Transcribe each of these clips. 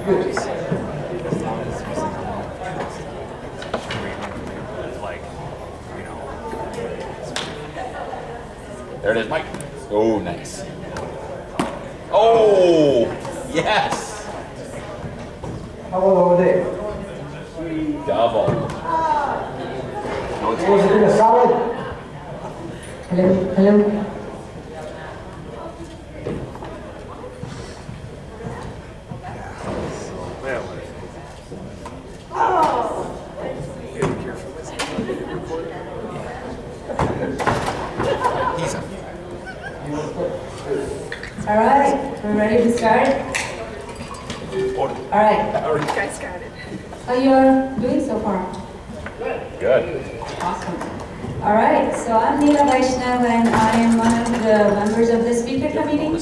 Good. There it is, Mike. Oh, nice. Oh, yes. How about over there? Double. Was it in a solid? Hello? Hello? All right, we're ready to start? All right. You guys got it. How you're doing so far? Good. Awesome. All right, so I'm Neela Vaishnav and I am one of the members of the speaker committee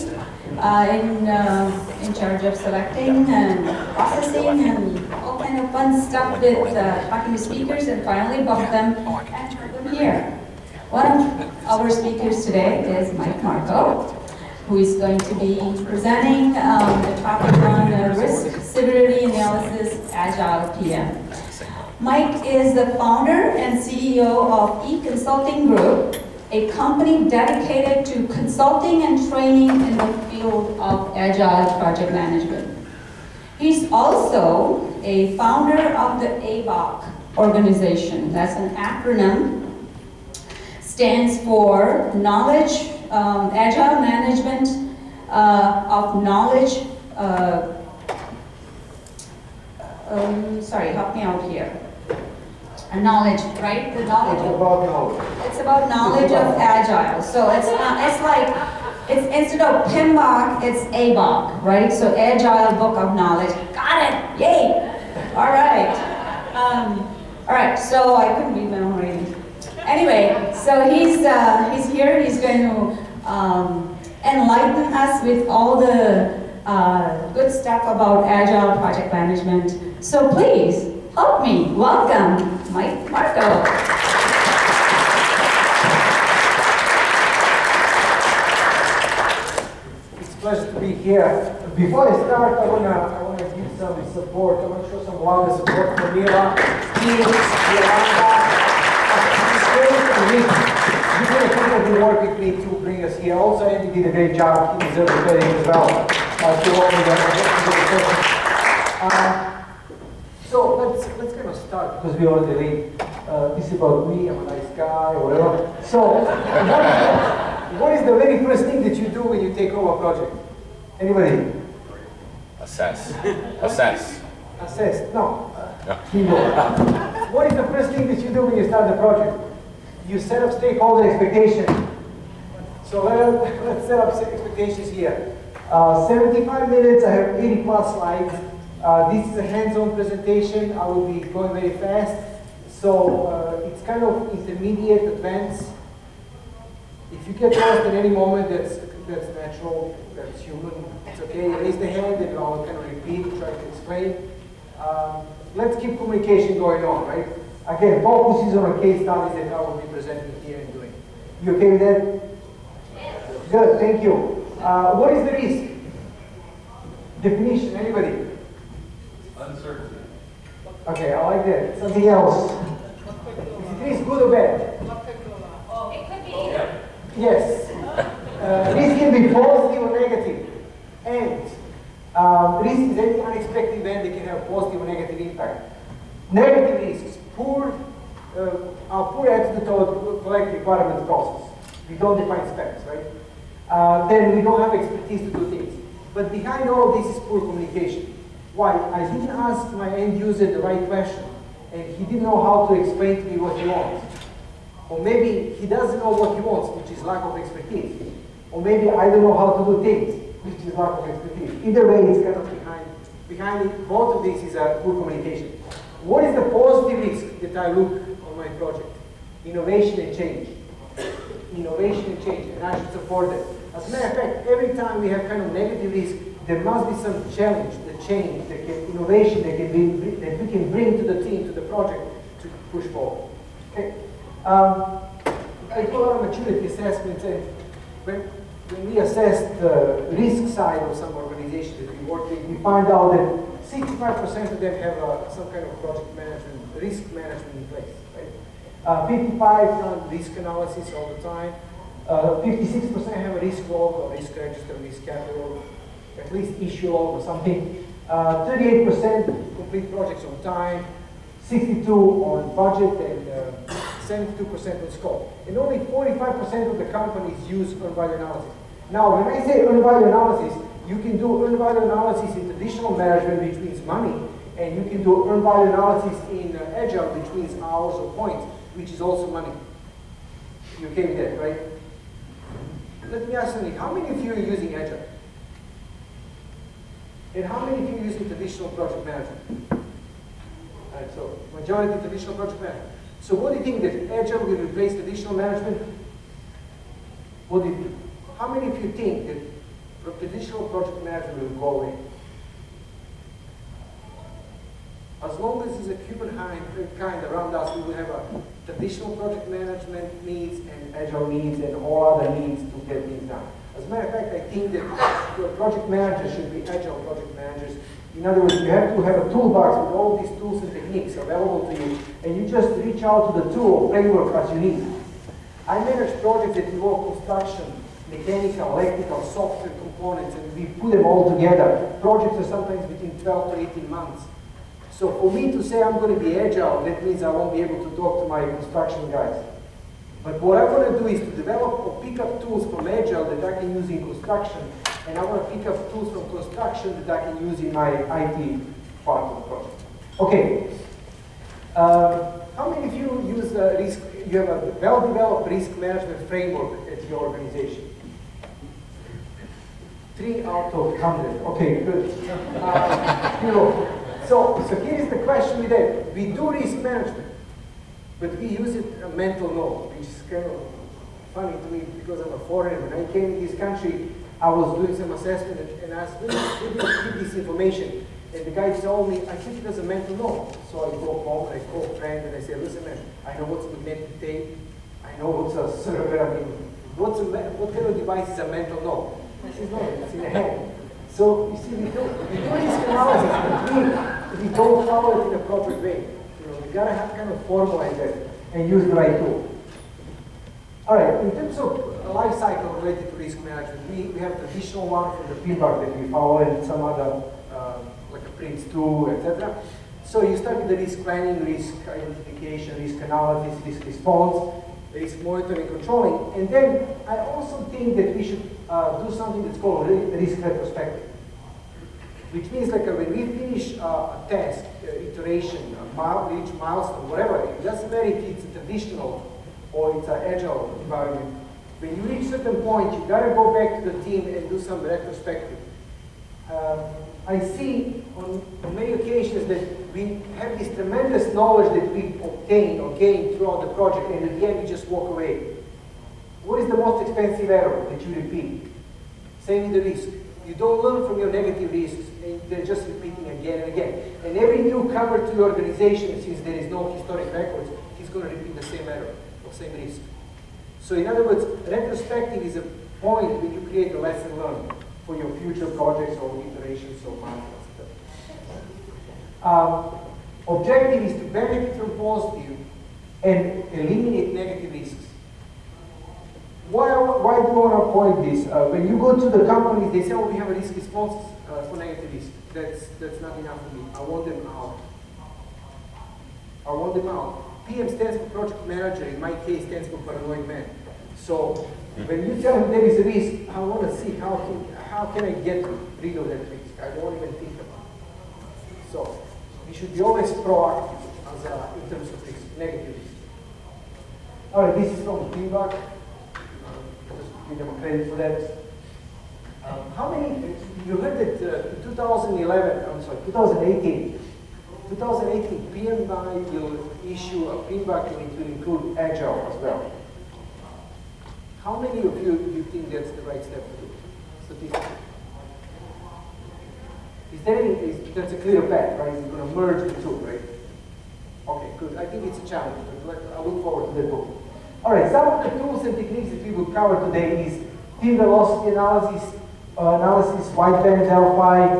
in charge of selecting and processing and all kind of fun stuff with talking to speakers and finally book them and put them here. One of our speakers today is Mike Marco, who is going to be presenting the topic on risk severity analysis, Agile PM. Mike is the founder and CEO of E-Consulting Group, a company dedicated to consulting and training in the field of Agile project management. He's also a founder of the ABOK organization. That's an acronym. Stands for Knowledge, Agile Management of Knowledge, sorry, help me out here. Knowledge, right? The knowledge. It's about knowledge. It's about knowledge of Agile. So it's like, instead of PMI, it's ABOK, right? So Agile Book of Knowledge. Got it, yay! All right. All right, so I couldn't read my own writing. Anyway, so he's here. He's going to enlighten us with all the good stuff about Agile project management. So please help me welcome Mike Marco. It's a pleasure to be here. Before I start, I wanna give some support. I want to show some love and support for Neela, Steve, Yolanda. You've been a people who work with me to bring us here. Also, Andy did a great job. He deserves credit as well. So let's kind of start because we already late. This is about me. I'm a nice guy, or whatever. So, what is the very first thing that you do when you take over a project? Anybody? Assess. Assess. Assess. No. Yeah. What is the first thing that you do when you start the project? You set up stakeholder expectations. So let's set up expectations here. 75 minutes, I have 80 plus slides. This is a hands-on presentation. I will be going very fast. So it's kind of intermediate, advanced. If you get lost at any moment, that's natural, that's human. It's okay, raise the hand and I'll kind of repeat, try to explain. Let's keep communication going on, right? Again, focus is on a case study that I will be presenting here and doing. You okay with that? Yes. Good, thank you. What is the risk? Definition, anybody? Uncertainty. Okay, I like that. Something else. Is it risk good or bad? It could be either. Yes. Risk can be positive or negative. And risk is any unexpected event that can have a positive or negative impact. Negative risks. Our poor attitude toward collect requirements process. We don't define specs, right? Then we don't have expertise to do things. But behind all of this is poor communication. Why? I didn't ask my end user the right question, and he didn't know how to explain to me what he wants. Or maybe he doesn't know what he wants, which is lack of expertise. Or maybe I don't know how to do things, which is lack of expertise. Either way, it's kind of behind it. Both of these is poor communication. What is the positive risk that I look on my project? Innovation and change. Innovation and change, and I should support it. As a matter of fact, every time we have kind of negative risk, there must be some challenge, the change, the innovation that we can bring to the team, to the project, to push forward. Okay. I do a lot of maturity assessments, and when we assess the risk side of some organization that we work with, we find out that 65% of them have some kind of project management, risk management in place, right? 55 run risk analysis all the time. 56% have a risk log or risk register, risk catalog, at least issue log or something. 38% complete projects on time, 62 on budget, and 72% on scope. And only 45% of the companies use earned value analysis. Now, when I say earned value analysis, you can do earned value analysis in traditional management, which means money, and you can do earned value analysis in Agile, which means hours or points, which is also money. You okay with that, right? Let me ask you, how many of you are using Agile? And how many of you are using traditional project management? Alright, so majority traditional project management. So what do you think, that Agile will replace traditional management? What do you think? How many of you think that traditional project management will go away? As long as there's a humankind around us, we will have a traditional project management needs and Agile needs and all other needs to get things done. As a matter of fact, I think that your project managers should be Agile project managers. In other words, you have to have a toolbox with all these tools and techniques available to you, and you just reach out to the tool or framework as you need. I manage projects that involve construction, mechanical, electrical, software components, and we put them all together. Projects are sometimes between 12 to 18 months. So for me to say I'm going to be Agile, that means I won't be able to talk to my construction guys. But what I want to do is to develop or pick up tools from Agile that I can use in construction, and I want to pick up tools from construction that I can use in my IT part of the project. Okay. How many of you use risk? You have a well-developed risk management framework at your organization? 3 out of 100. Okay, good. So here is the question with that. We do risk management, but we use it a mental note, which is kind of funny to me because I'm a foreigner. When I came to this country, I was doing some assessment and asked, where did you give this information? And the guy told me, I keep it as a mental note. So I go home and I call a friend and I say, listen man, I know what's magnetic tape, I know what's a server, I mean, what kind of device is a mental note? He says, no, it's in the head. So you see, we do risk analysis, but we don't follow it in a proper way. We gotta have kind of formalize it and use the right tool. All right, in terms of life cycle related to risk management, we have a traditional one from the PMI that we follow and some other, like a PRINCE2, etc. So you start with the risk planning, risk identification, risk analysis, risk response, risk monitoring, controlling, and then I also think that we should do something that's called risk retrospective, which means like when we finish a task, iteration, reach milestone, whatever, it doesn't matter if it's a traditional or it's an Agile environment. When you reach a certain point, you gotta go back to the team and do some retrospective. I see on many occasions that we have this tremendous knowledge that we obtain or gain throughout the project, and at the end we just walk away. What is the most expensive error that you repeat? Same with the risk. You don't learn from your negative risks, and they're just repeating again and again. And every newcomer to your organization, since there is no historic records, he's going to repeat the same error or same risk. So in other words, retrospective is a point when you create a lesson learned for your future projects or iterations or milestones. Objective is to benefit from positive and eliminate negative risks. Why do I want to point this? When you go to the companies, they say, oh, we have a risk response for negative risk. That's not enough for me. I want them out. I want them out. PM stands for project manager. In my case, stands for paranoid man. So when you tell me there is a risk, I want to see how can I get rid of that risk. I don't even think about it. So we should be always proactive in terms of risk, negative risk. All right, this is from feedback. Just give them credit for that. How many, you heard that in 2018, PMI will issue a feedback and it will include Agile as well. How many of you think that's the right step to do? Statistically. Is there any, that's a clear path, right? You're going to merge the two, right? Okay, good. I think it's a challenge, but I look forward to that book. All right, some of the tools and techniques that we will cover today is team velocity analysis, white band Delphi,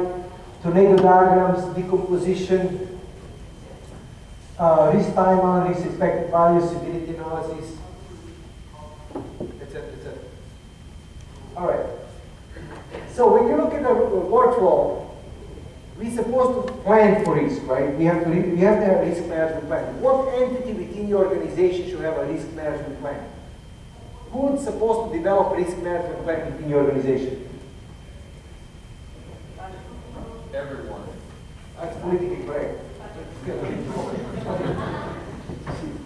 tornado diagrams, decomposition, risk timeline, risk expected value, severity analysis, etc., etc. All right. So when you look at the workflow, we're supposed to plan for risk, right? We have to have a risk management plan. What entity within your organization should have a risk management plan? Who's supposed to develop a risk management plan within your organization? Everyone. That's politically correct.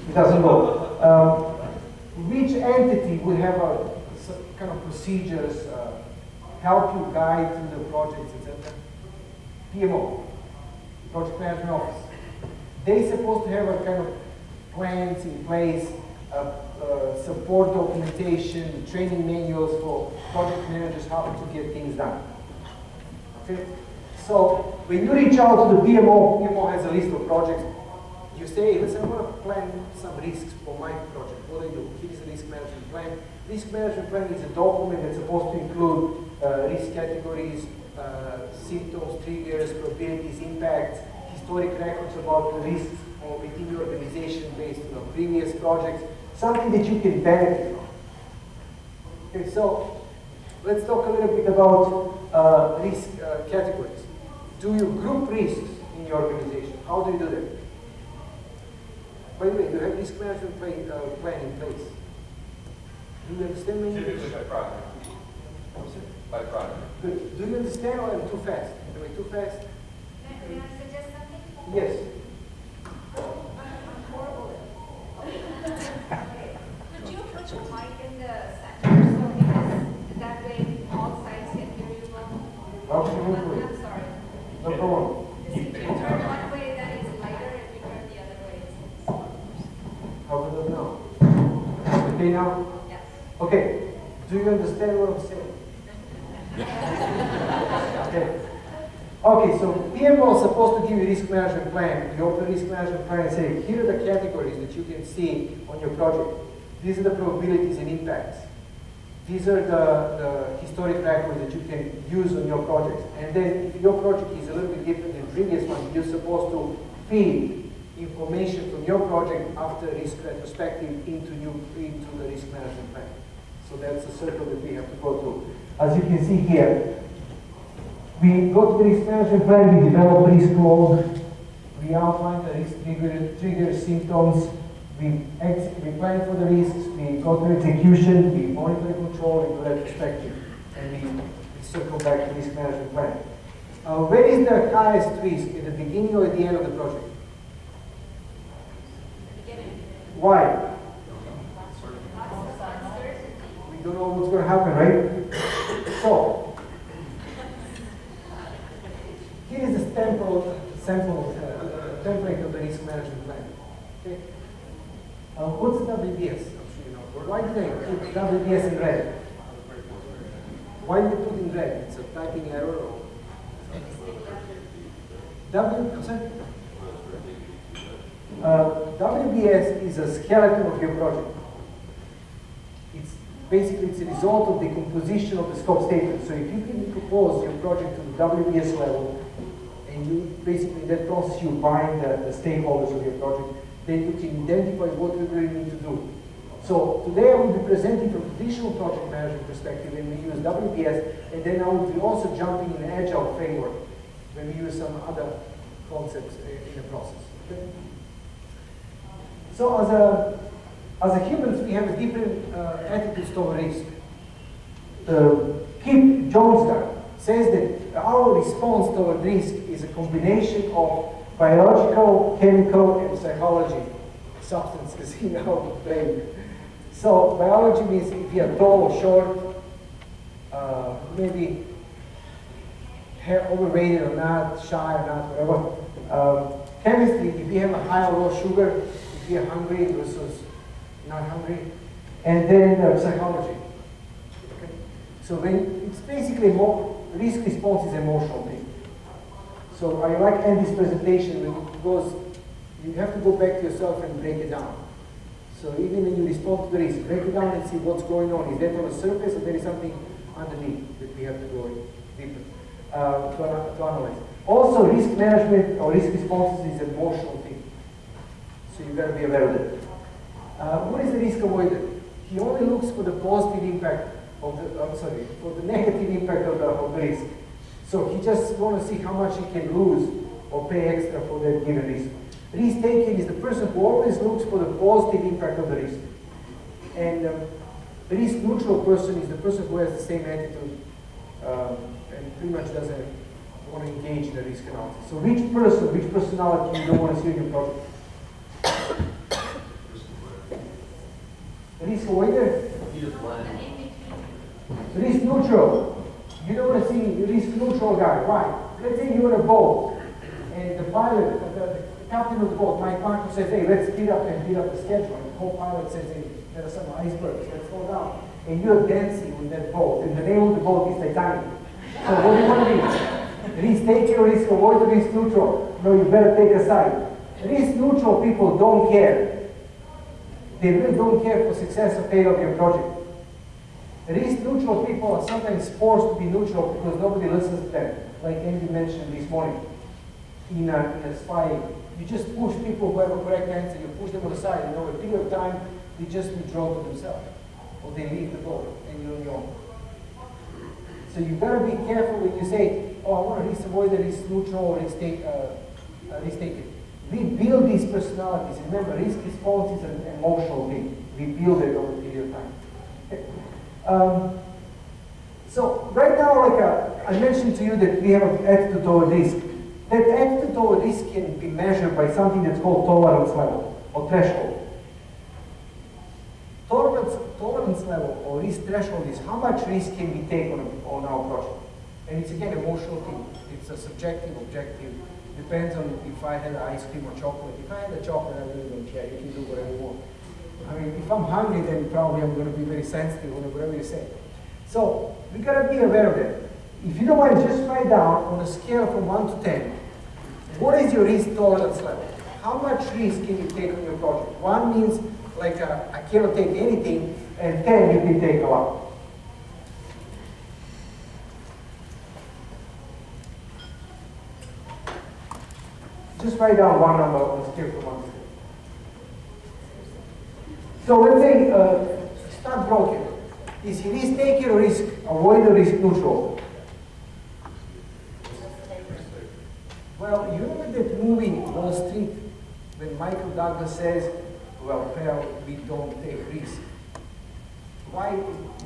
It doesn't go. Which entity will have a kind of procedures, help you guide through the projects, etc.? PMO, Project Management Office. They're supposed to have a kind of plans in place, support documentation, training manuals for project managers how to get things done. Okay? So when you reach out to the PMO has a list of projects. You say, hey, listen, I want to plan some risks for my project. What do I do? Here's a risk management plan. Risk management plan is a document that's supposed to include risk categories, symptoms, triggers, probabilities, impacts, historic records about the risks within your organization based on previous projects, something that you can benefit from. Okay, so let's talk a little bit about risk categories. Do you group risks in your organization? How do you do that? By the way, do you have risk management plan in place? Do you understand me? Typically by project. By project. Good. Do you understand or I'm too fast? Am I too fast? May I suggest something? Yes. I'm horrible at it. Could you put your mic in the center so because that way all sides can hear you well? Absolutely. I'm sorry. No problem. If you turn one way, then it's lighter. If you turn the other way, it's How about it now? Okay now? yes. Okay. Do you understand what I'm saying? Okay. Okay, so PMO is supposed to give you a risk management plan. You open a risk management plan and say, here are the categories that you can see on your project. These are the probabilities and impacts. These are the historic records that you can use on your projects. And then if your project is a little bit different than the previous one, you're supposed to feed information from your project after risk retrospective into the risk management plan. So that's a circle that we have to go through. As you can see here, we go to the risk management plan, we develop risk log, we outline the risk triggers, symptoms, we plan for the risks, we go to execution, we monitor control, we do retrospective, and we circle back to risk management plan. Where is the highest risk, at the beginning or at the end of the project? Why? We don't know what's going to happen, right? So, here is a sample template of the risk management plan. Okay. What's the WBS? I'm sure you know. Why did I put WBS in red? Why did I put in red? It's a typing error or WBS is a skeleton of your project. It's a result of the composition of the scope statement. So if you can propose your project to the WBS level, and you basically, in that process, you bind the stakeholders of your project, then you can identify what we really need to do. So today I will be presenting from traditional project management perspective, and we use WBS, and then I will be also jumping in an Agile framework, when we use some other concepts in the process. Okay? So as humans, we have a different attitude toward risk. Kip Jones says that our response toward risk is a combination of biological, chemical, and psychology substances in our brain. So biology means if you are tall or short, maybe overweight or not, shy or not, whatever. Chemistry, if you have a high or low sugar, if you're hungry versus not hungry. And then psychology. Okay. So when it's basically risk response is emotional thing. So I like Andy's presentation when it goes, you have to go back to yourself and break it down. So even when you respond to the risk, break it down and see what's going on. Is that on the surface or there is something underneath that we have to go deeper? to analyze. Also, risk management or risk responses is an emotional thing. So you got to be aware of it. What is the risk avoider? He only looks for the positive impact of the, for the negative impact of the risk. So he just want to see how much he can lose or pay extra for that given risk. Risk taker is the person who always looks for the positive impact of the risk. And the risk neutral person is the person who has the same attitude and pretty much doesn't want to engage in the risk analysis. So which person, which personality you don't want to see in your project? Risk avoider? Risk neutral. You don't want to see risk neutral guy. Why? Let's say you're on a boat and the pilot, the captain of the boat, Mike Marco says, hey, let's speed up and beat up the schedule. And the co-pilot says, hey, there are some icebergs, let's slow down. And you're dancing with that boat, and the name of the boat is Titanic. So what do you want to be? Risk taker, risk avoider, risk neutral. No, you better take a side. Risk neutral people don't care. They really don't care for success or failure of your project. Risk neutral people are sometimes forced to be neutral because nobody listens to them, like Andy mentioned this morning. In a spy, you just push people who have a correct answer, you push them on the side, and over a period of time, they just withdraw to themselves. Or they leave the boat, and you're on your own. So you've got to be careful when you say, oh, I want to risk avoider, risk neutral, or risk taker. We build these personalities. Remember, risk response is an emotional thing. We build it over a period of time. Okay. So right now, like I mentioned to you that we have an attitude toward risk. That attitude toward risk can be measured by something that's called tolerance level or threshold. Tolerance level or risk threshold is how much risk can we take on our project. And it's again emotional thing. It's a subjective, objective. Depends on if I had ice cream or chocolate. If I had a chocolate, I really don't care. You can do whatever you want. I mean, if I'm hungry, then probably I'm going to be very sensitive on whatever you say. So we got to be aware of that. If you don't mind, just write down on a scale from 1 to 10, what is your risk tolerance level? How much risk can you take on your project? 1 means like I cannot take anything, and 10 you can take a lot. Just write down one number on a scale from 1 to 10. So let's say start broken. Is he risk taker or risk avoider, risk neutral? Well, you remember that movie Wall Street when Michael Douglas says, well, we don't take risks. Why?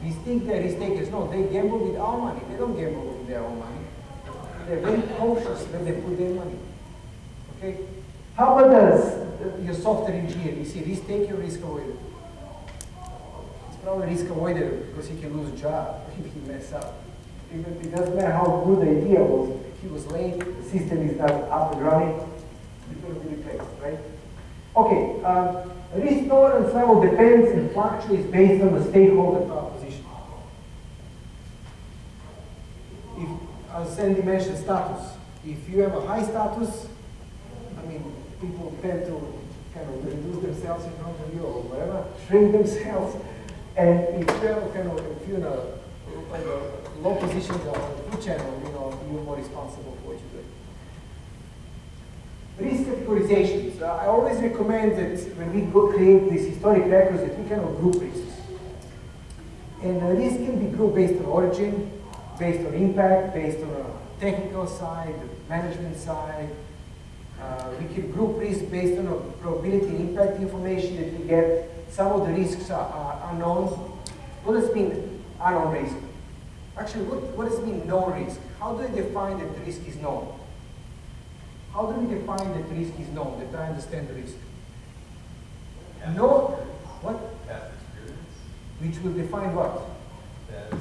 We think they're risk takers. No, they gamble with our money. They don't gamble with their own money. They're very cautious when they put their money. Okay? How about your software engineer? Is he risk taker or risk avoider? It's probably risk avoider because he can lose a job if he mess up. It doesn't matter how good the idea was. If he was late, the system is not up and running, it's going to be replaced, right? Okay, risk tolerance level depends and fluctuates based on the stakeholder position. If, as Sandy mentioned, status. If you have a high status, I mean, people tend to kind of reduce themselves in front of you or whatever, shrink themselves. And if you're in a low position on the food channel, you're more responsible for what you do. Risk categorizations. I always recommend that when we create these historic records that we kind of group risks. And risk can be grouped based on origin, based on impact, based on a technical side, management side. We can group risk based on a probability and impact information that we get. Some of the risks are unknown. What does it mean, unknown risk? Actually, what does it mean, known risk? How do we define that the risk is known? How do we define that the risk is known, that I understand the risk? No, what? Past experience. Which will define what? As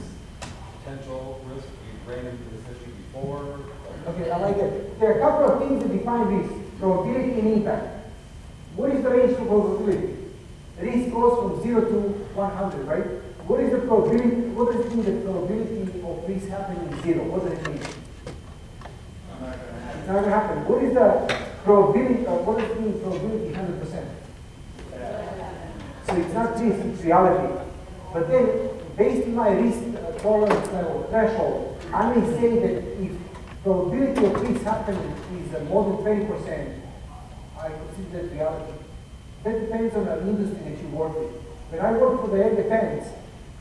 potential risk. We've ran into this issue before. Okay, I like it. There are a couple of things that define risk. Probability and impact. What is the range for probability? Risk goes from 0 to 100, right? What is the probability? What does it mean the probability of risk happening is 0? What does it mean? It's not going to happen. What is the probability? What does it mean probability 100%? So it's not risk, it's reality. But then, based on my risk tolerance level threshold, I may say that if probability of this happening is more than 20%, I consider that reality. That depends on the industry that you work with. When I work for the air defense,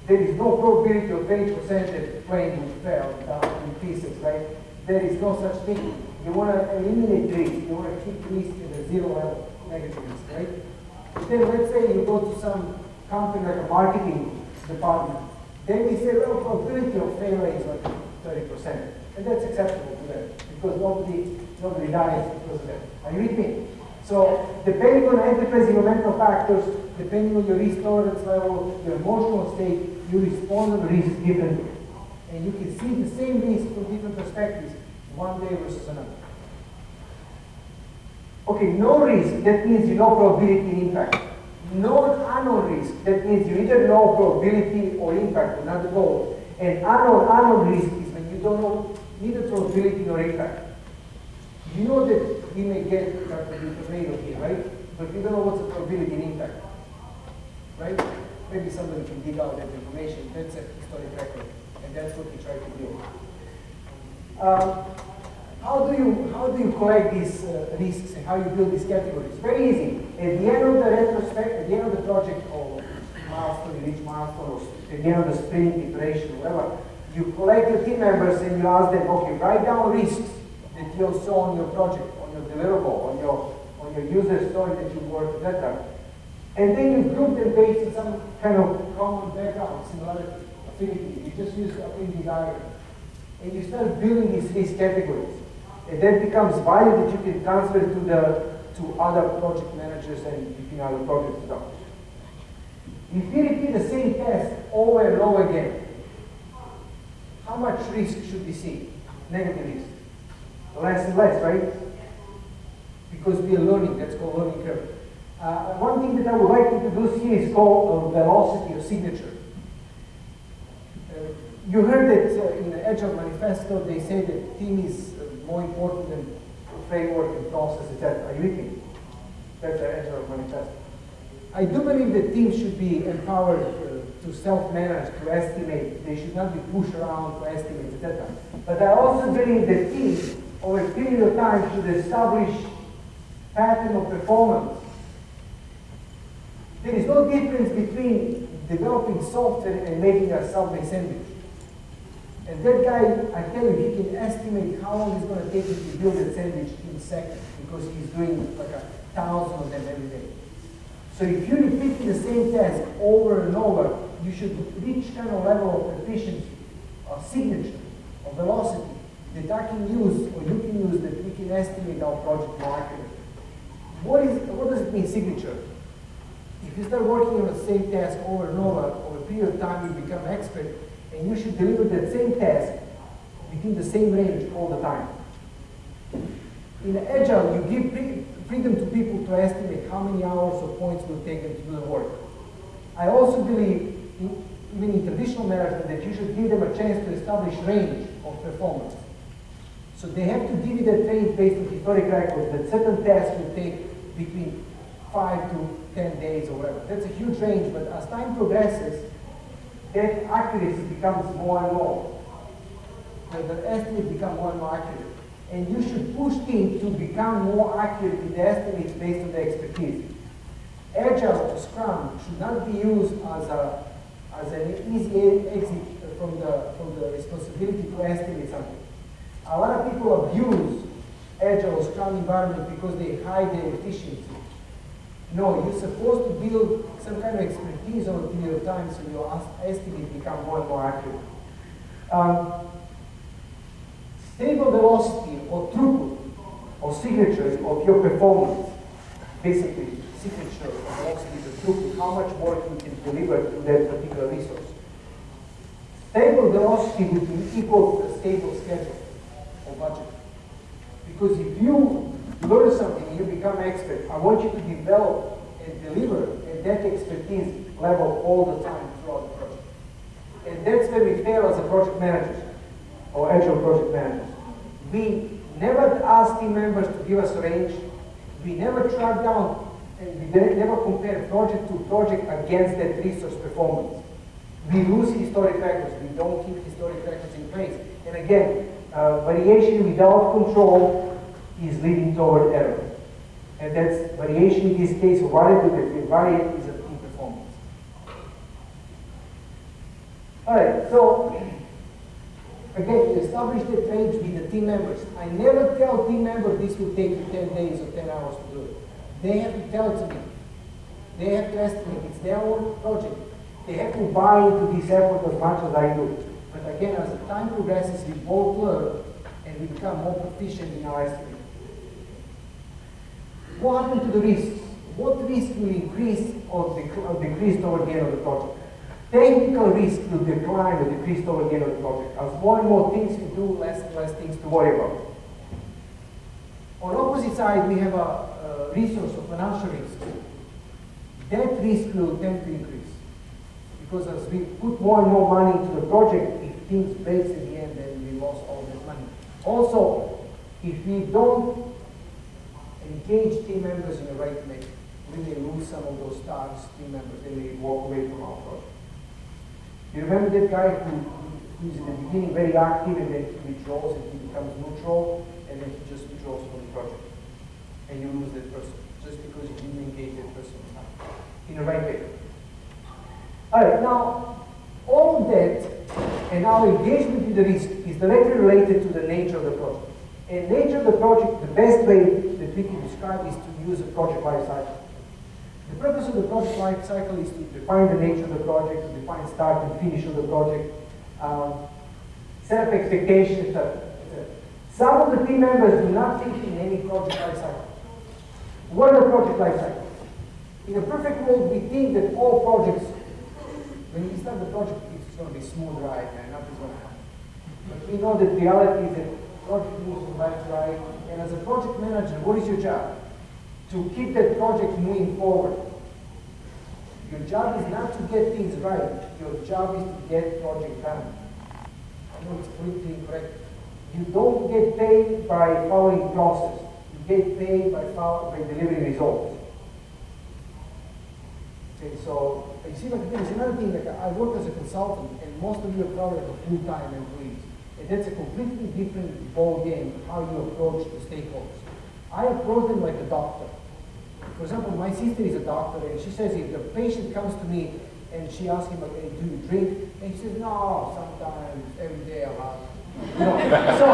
there is no probability of 20% that the plane will fail down in pieces, right? There is no such thing. You want to eliminate risk. You want to keep risk at a zero level, negative risk, right? But then let's say you go to some company like a marketing department. Then we say, well, probability of failure is like 30%. And that's acceptable to them because nobody dies because of that. Are you with me? So depending on enterprise environmental factors, depending on your risk tolerance level, your emotional state, you respond to the risk differently. And you can see the same risk from different perspectives, one day versus another. Okay, no risk, that means you know probability and impact. No unknown risk, that means you either know probability or impact, or not both. And unknown risk is when you don't know neither probability nor impact. You know that we may get a tornado here, right? But we don't know what's the probability and impact, right? Maybe somebody can dig out that information. That's a historic record, and that's what we try to do. How do you collect these risks and how you build these categories? Very easy. At the end of the retrospect, at the end of the project or milestone, you reach milestone, or at the end of the sprint, iteration, whatever, you collect your team members and you ask them, okay, write down risks that you saw on your project, on your deliverable, on your user story that you worked, etc. And then you group them based on some kind of common background, similarity, affinity. You just use the affinity diagram. And you start building these risk categories. And that becomes value that you can transfer to other project managers and between other projects as well. If we repeat the same test over and over again, how much risk should we see? Negative risk. Less and less, right? Because we are learning, that's called learning curve. One thing that I would like to introduce here is called velocity or signature. You heard that in the Agile manifesto, they say that team is more important than framework and process, etc. Are you with me? That's the Agile manifesto. I do believe that teams should be empowered to self-manage, to estimate. They should not be pushed around to estimate, etc. But I also believe that teams, over a period of time, should establish pattern of performance. There is no difference between developing software and making a Subway sandwich. And that guy, I tell you, he can estimate how long it's going to take him to build a sandwich in seconds because he's doing like 1,000 of them every day. So if you repeat the same task over and over, you should reach kind of level of efficiency, or signature, or velocity that I can use, or you can use, that we can estimate our project more accurately. What does it mean, signature? If you start working on the same task over and over a period of time, you become expert, and you should deliver that same task within the same range all the time. In Agile, you give freedom to people to estimate how many hours or points will take them to do the work. I also believe, even in traditional management, that you should give them a chance to establish range of performance. So they have to give you that range based on historic records, that certain tasks will take between 5 to 10 days or whatever. That's a huge range, but as time progresses, that accuracy becomes more and more. The estimates become more and more accurate. And you should push teams to become more accurate in the estimates based on their expertise. Agile or Scrum should not be used as an easy exit from the responsibility to estimate something. A lot of people abuse Agile or Scrum environment because they hide their efficiency. No, you're supposed to build some kind of expertise over a period of time so your estimates become more and more accurate. Stable velocity or throughput or signature of your performance, basically signature of velocity is the throughput, how much work you can deliver to that particular resource. Stable velocity would be equal to a stable schedule or budget. Because if you learn something and you become expert, I want you to develop and deliver at that expertise level all the time throughout the project. And that's where we fail as a project manager or Agile project managers. We never ask team members to give us a range. We never track down and we never compare project to project against that resource performance. We lose historic records. We don't keep historic records in place. And again, variation without control is leading toward error. And that's variation in this case, variable that will vary is a team performance. Alright, so again, we establish the trades with the team members. I never tell team members this will take you 10 days or 10 hours to do it. They have to tell it to me. They have to estimate. It's their own project. They have to buy into this effort as much as I do. But again, as the time progresses, we both learn and we become more proficient in our estimate. What happened to the risks? What risk will increase or decrease toward the end of the project? Technical risk will decline or decrease toward the end of the project. As more and more things we do, less and less things to worry about. On the opposite side, we have a resource of financial risk. That risk will tend to increase. Because as we put more and more money into the project, if things break in the end, then we lost all that money. Also, if we don't engage team members in the right way, we may lose some of those stars team members. They may walk away from our project. You remember that guy who's in the beginning very active and then he withdraws and he becomes neutral and then he just withdraws from the project. And you lose that person just because you didn't engage that person in the right way. Alright, now all of that and our engagement with the risk is directly related to the nature of the project. And nature of the project, the best way that we can describe is to use a project life cycle. The purpose of the project life cycle is to define the nature of the project, to define start and finish of the project, set up expectations, etc. Some of the team members do not think in any project life cycle. What are the project life cycles? In a perfect world, we think that all projects, when we start the project, it's going to be smooth ride and nothing's going to happen. But we know that reality is that project moves from left to right, and as a project manager, what is your job? To keep that project moving forward. Your job is not to get things right, your job is to get project done. I know it's politically incorrect. You don't get paid by following process. You get paid by delivering results. Okay, so you see, like, there's another thing, like I work as a consultant, and most of you are probably like full-time employees. And that's a completely different ball game how you approach the stakeholders. I approach them like a doctor. For example, my sister is a doctor, and she says if the patient comes to me and she asks him, okay, do you drink? And he says, no, sometimes, every day I'll have. You know, so,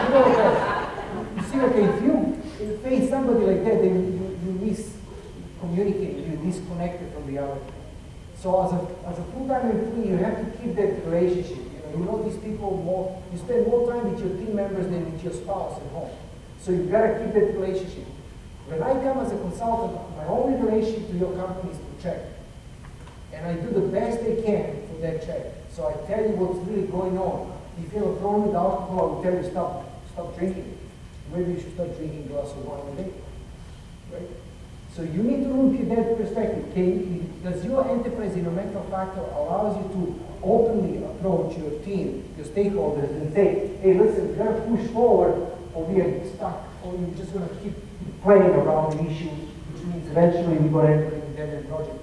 you know, you see, okay, if you face somebody like that, then you miscommunicate, you disconnected from reality. So as a full-time employee, you have to keep that relationship. You know these people more, you spend more time with your team members than with your spouse at home. So you've got to keep that relationship. When I come as a consultant, my only relationship to your company is to check. And I do the best I can for that check. So I tell you what's really going on. If you have a problem with alcohol, I will tell you stop drinking. Maybe you should start drinking a glass of wine a day. Right? So you need to look at that perspective. Does your enterprise environmental factor allows you to openly approach your team, your stakeholders, and say, hey, listen, we're going to push forward, or we are stuck, or you're just going to keep playing around the issue, which means eventually we're going to enter an independent project.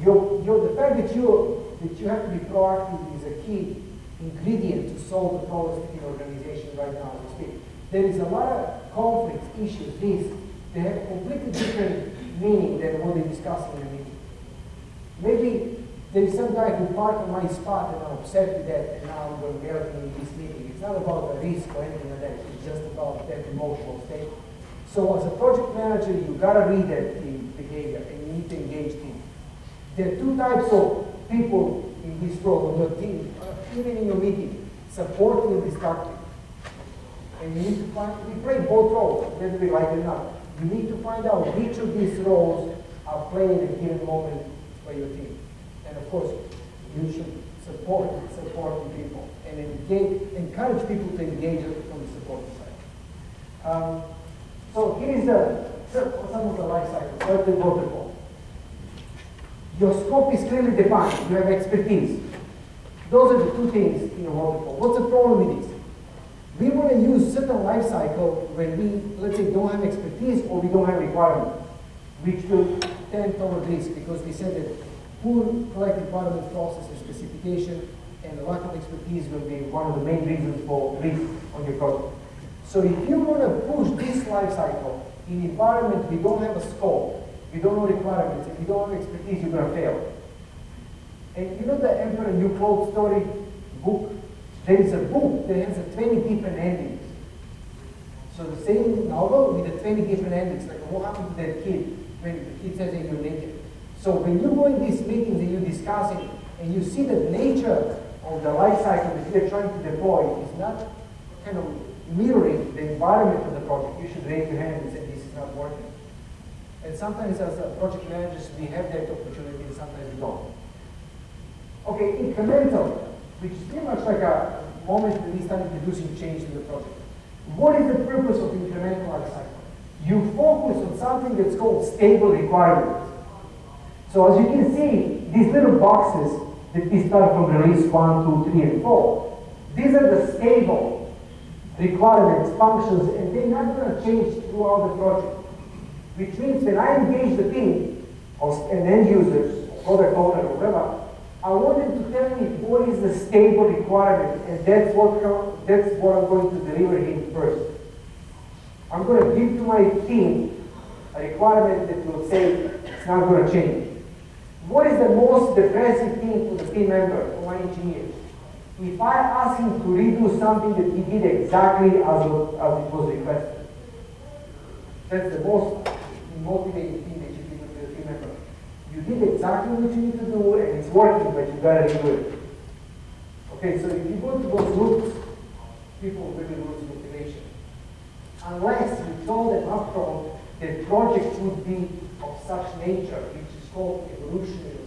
The fact that you have to be proactive is a key ingredient to solve the problems in the organization right now as we speak. There is a lot of conflicts, issues, risks. They have a completely different meaning than what they discuss in the meeting. Maybe there is some guy who parked on my spot and I'm upset with that and now I'm going to help him in this meeting. It's not about a risk or anything like that. It's just about that emotional state. So as a project manager, you've got to read that team behavior and you need to engage team. There are two types of people in this role on your team, even in your meeting, supportive and destructive. And you need to find, we play both roles, whether we like it or not. You need to find out which of these roles are played at a given moment by your team. And of course, you should support people and encourage people to engage from the support side. So here is some of the life cycle, third and waterfall. Your scope is clearly defined. You have expertise. Those are the two things in a waterfall. What's the problem with this? We want to use certain life cycle when we, let's say, don't have expertise or we don't have requirement, which will tend toward risk because we said that poor collective requirement process and specification and a lack of expertise will be one of the main reasons for risk on your project. So if you want to push this life cycle in an environment we don't have a scope, we don't know requirements, if you don't have expertise, you're going to fail. And you know the Emperor New Clothes story book? There is a book that has 20 different endings. So the same novel with the 20 different endings, like what happened to that kid when the kid says that you're naked. So when you go in these meetings and you're discussing, and you see that nature of the life cycle that you're trying to deploy is not kind of mirroring the environment of the project, you should raise your hand and say this is not working. And sometimes as project managers, we have that opportunity and sometimes we don't. Okay, incremental, which is pretty much like a moment when we start introducing change to the project. What is the purpose of incremental life cycle? You focus on something that's called stable requirements. So as you can see, these little boxes that we start from release 1, 2, 3, and 4, these are the stable requirements, functions, and they're not going to change throughout the project. Which means when I engage the team, or an end users, product owner, or whatever, I want them to tell me what is the stable requirement, and that's what I'm going to deliver him first. I'm going to give to my team a requirement that will say it's not going to change. What is the most depressing thing for the team member, for my engineer? If I ask him to redo something that he did exactly as it was requested. That's the most motivating thing that you can do to the team member. You did exactly what you need to do, and it's working, but you gotta redo it. Okay, so if you go to those loops, people will lose motivation. Unless you told them upfront that project would be of such nature, which is called evolutionary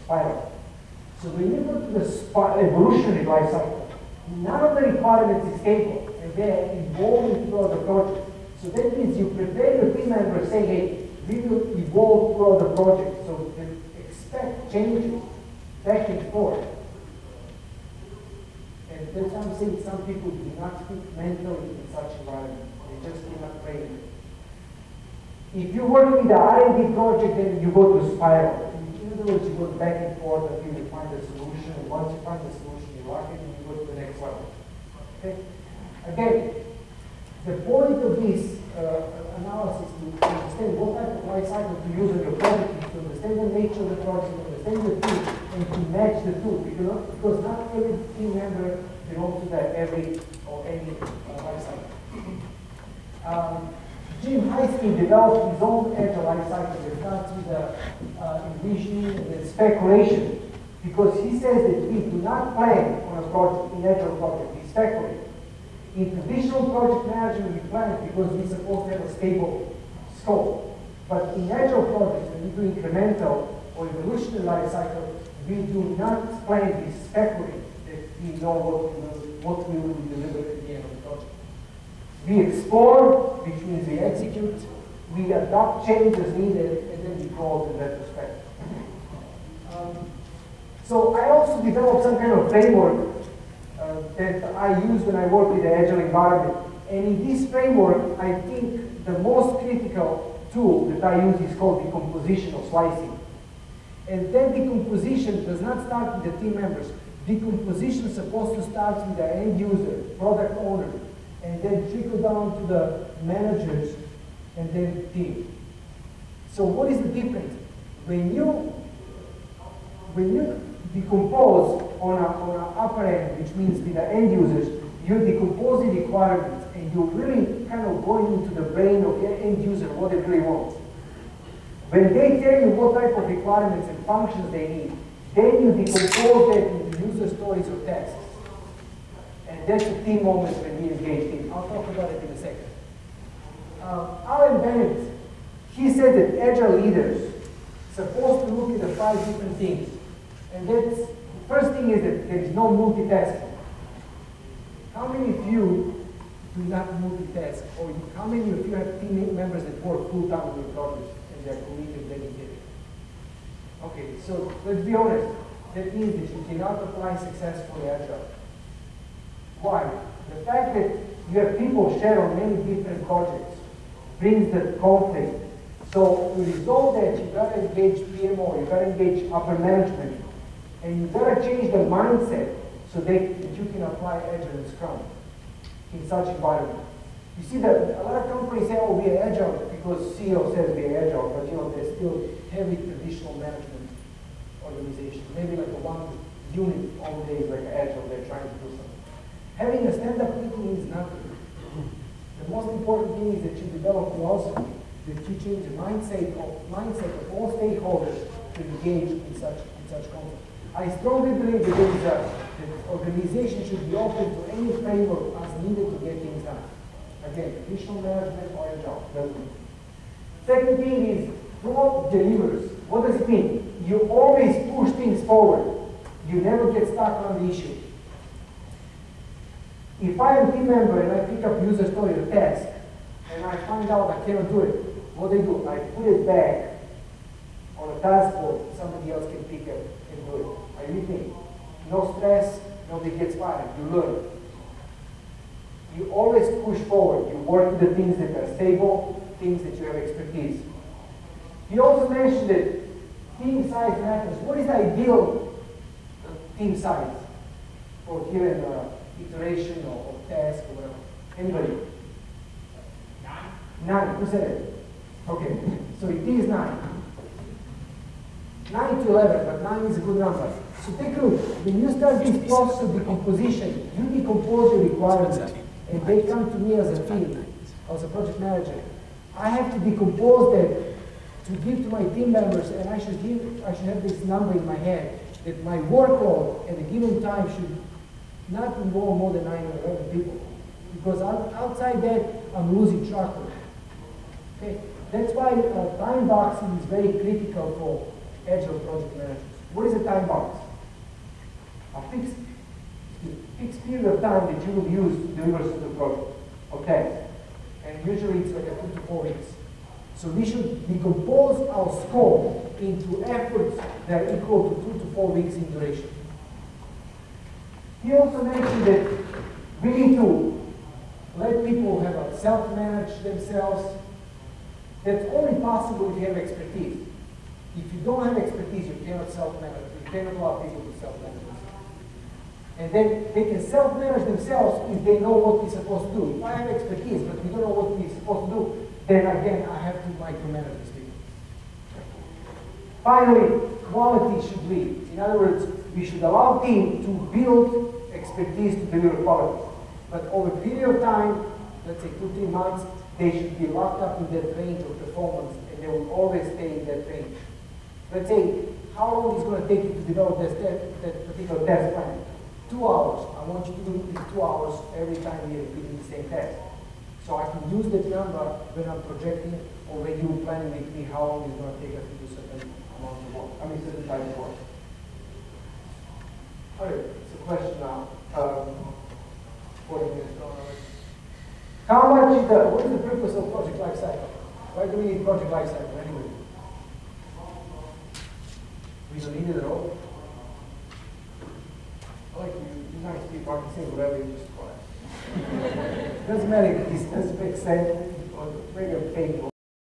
spiral. So when you go to the evolutionary life cycle, none of the requirements is stable, and they're evolving throughout the project. So that means you prepare your team members, say, hey, we will evolve throughout the project, so they expect changes back and forth. And that's why I'm saying some people do not fit mentally in such environment. They just cannot train it. If you're working with the R&D project, then you go to spiral. In other words, you go back and forth until you find a solution, and once you find the solution, you lock it and you go to the next level. Okay? Again, the point of this analysis to understand what type of life cycle to use on your project is to understand the nature of the project, to understand the tool, and to match the tool. Because not every team member belongs to that every or any life cycle. Jim Heisky developed his own Agile life cycle that starts with envisioning and then speculation. Because he says that we do not plan on a project, in Agile project, we speculate. In traditional project management, we plan because we're supposed to have a stable scope. But in Agile projects, when we do incremental or evolutionary life cycle, we do not plan, we speculate that we know what we will deliver at the end of the project. We explore, which means we execute, we adopt change as needed, and then we close in retrospect. So I also developed some kind of framework that I use when I work with the Agile environment. And in this framework, I think the most critical tool that I use is called decomposition or slicing. And that decomposition does not start with the team members. Decomposition is supposed to start with the end user, product owner, and then trickle down to the managers, and then the team. So what is the difference? When you decompose on an upper end, which means with the end users, you're decomposing requirements, and you're really kind of going into the brain of the end user, what they really want. When they tell you what type of requirements and functions they need, then you decompose that into user stories or tasks. And that's the team moment when we engage team. I'll talk about it in a second. Alan Bennett, he said that Agile leaders are supposed to look at the 5 different things. And that's, the first thing is that there is no multitasking. How many of you do not multitask? Or how many of you have team members that work full-time on your projects and they're committed, dedicated? Okay, so let's be honest. That means that you cannot apply successfully Agile. Why? The fact that you have people share on many different projects brings the conflict. So to resolve that, you gotta engage PMO, you gotta engage upper management, And you gotta change the mindset so that you can apply Agile and Scrum in such environment. You see that a lot of companies say, oh, we are Agile because CEO says we are Agile, but you know, they're still heavy traditional management organization. Maybe like a one unit all day is like Agile, they're trying to do something. Having a stand-up meeting means nothing. The most important thing is that you develop philosophy, that you change the mindset of all stakeholders to engage in such content. I strongly believe that the organization should be open to any framework as needed to get things done. Again, traditional management or Agile. Second thing is flow delivers. What does it mean? You always push things forward. You never get stuck on the issue. If I am a team member and I pick up user story or task, and I find out I cannot do it, what do? I put it back on a task board. Somebody else can pick it and do it. Are you with me? No stress, nobody gets fired. You learn. You always push forward. You work with the things that are stable, things that you have expertise. He also mentioned that team size matters. What is the ideal team size for given iteration or task or whatever? Anybody? 9. Who said it? Okay. So it is 9. 9 to 11, but 9 is a good number. So take a look. When you start this process of decomposition, you decompose your requirements, and they come to me as a team, as a project manager. I have to decompose that to give to my team members, and I should have this number in my head that my workload at a given time should not involve more than 9 or 11 people, because outside that I'm losing track of it. Okay, that's why time boxing is very critical for Agile project managers. What is a time box? A fixed period of time that you will use to deliver the project. Okay, and usually it's like 2 to 4 weeks. So we should decompose our scope into efforts that are equal to 2 to 4 weeks in duration. He also mentioned that we need to let people have self-manage themselves. That's only possible if you have expertise. If you don't have expertise, you cannot self-manage. You cannot allow people to self-manage themselves. And then they can self-manage themselves if they know what we're supposed to do. If I have expertise, but we don't know what we're supposed to do, then again, I have to micromanage these people. Finally, quality should lead. In other words, we should allow team to build expertise to deliver quality. But over a period of time, let's say 2-3 months, they should be locked up in that range of performance, and they will always stay in that range. Let's say, how long is it going to take you to develop that particular test plan? 2 hours. I want you to do it in 2 hours every time we are repeating the same test. So I can use that number when I'm projecting or when you're planning with me how long it's going to take us to do certain amount of work. I mean, certain type of work. All right, it's a question now. 40 minutes gone already. How much is what is the purpose of project life cycle? Why do we need project life cycle anyway? We don't need it at all. I like you nice people, I can say whatever, you just quiet. Doesn't matter if this doesn't make sense or bring a paper.